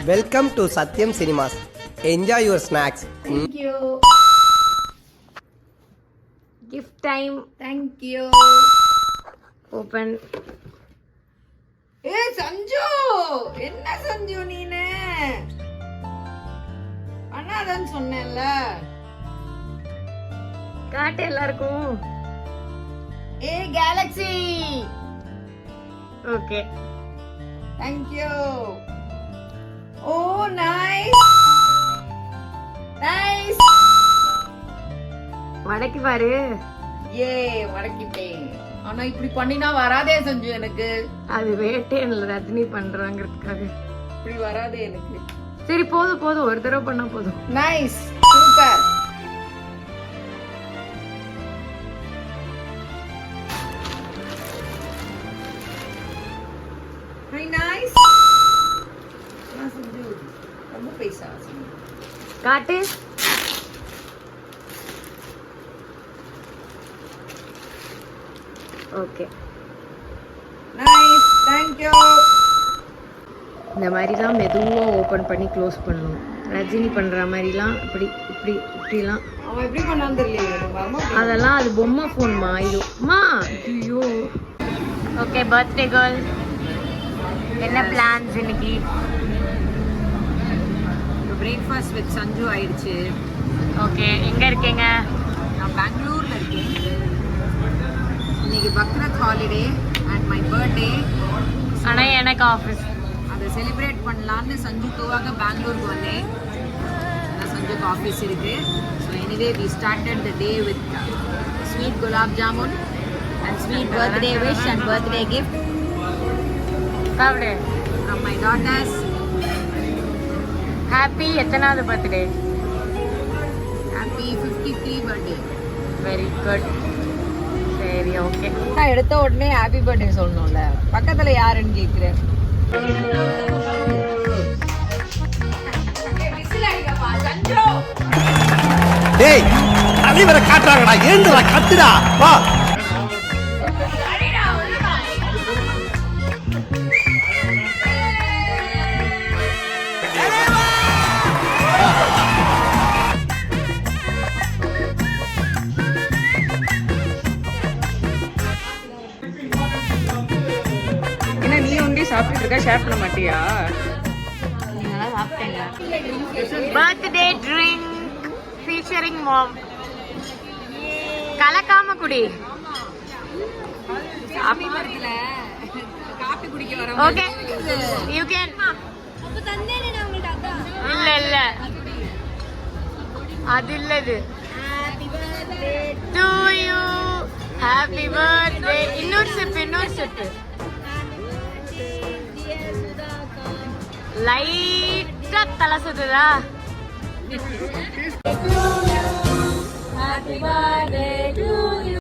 Welcome to Satyam Cinemas. Enjoy your snacks. Thank you. Gift time. Thank you. Open. Hey Sanju, enna Sanju neene? Annadan sonnella. காட்டு எல்லாருக்கும். Hey Galaxy. Okay. Thank you. Oh nice. Nice. வடக்கு பாரு. ஏ வடக்கிட்டேன். ஆனா இப்படி பண்ணினா வராதே சஞ்சு எனக்கு. அது வேட்டையன்ல ரஜினி பண்றாங்கிறதுக்காக. இப்படி வராதே எனக்கு. சரி போதும் ஒரு தடவை பண்ணா போதும். Nice super. Very nice. Sanju ரொம்ப பைசா சஞ்சு. காட்டு. ஓகே. Nice thank you. இந்த மாதிரிலாம் மெதுவா ஓபன் பண்ணி க்ளோஸ் பண்ணணும். ரஜினி பண்ற மாதிரிலாம் இப்படிலாம் அவன் எப்படி பண்ணான்னு தெரியல. அதெல்லாம் அது பொம்மை ஃபோன்மா இது. அம்மா ஐயோ. Okay birthday girl. என்ன பிளான்ஸ் இன்னைக்கு? பிரேக்ஃபாஸ்ட் வித் சஞ்சு ஆயிடுச்சு. ஓகே எங்க இருக்கீங்க? நான் பெங்களூர்ல இருக்கேன். இன்னைக்கு Bakrid holiday and my birthday. ஆனா எனக்கு ஆஃபீஸ். அதை செலிப்ரேட் பண்ணலான்னு சஞ்சுக்காக பெங்களூருக்கு வந்தேன். சஞ்சுக்கு ஆஃபீஸ் இருக்கு. So anyway we started the day with sweet gulab jamun and sweet birthday wish and birthday gift சாப்பிடு. From my daughters. ஹாப்பி எத்தனாவது birthday? Happy 53 birthday. Very good. சரி ஓகே. நான் எடுத்த உடனே ஹாப்பி பர்த்டே சொல்லணும்ல. பக்கத்துல யாருன்னு கேட்குறேன். டேய் தலைவரை காட்டுறாங்கடா, ஏந்துடா, கத்துடா, வா. என்ன நீ ஒண்டி சாப்பிட்டு இருக்க, ஷேர் பண்ண மாட்டியா? நீங்களாம் சாப்பிட்டீங்க. பர்த்டே ட்ரிங்க் ஃபீச்சரிங் மாம். கலக்காம குடி. காபி வருதுல, காபி குடிக்க வர. Okay you can. அப்ப தந்தேனே நான் உங்களுக்கு. அதான் இல்ல அது இல்லது. Happy birthday to you. Happy birthday. இன்னொரு சிப். லைட்டா தலை சுத்துதா? Happy birthday to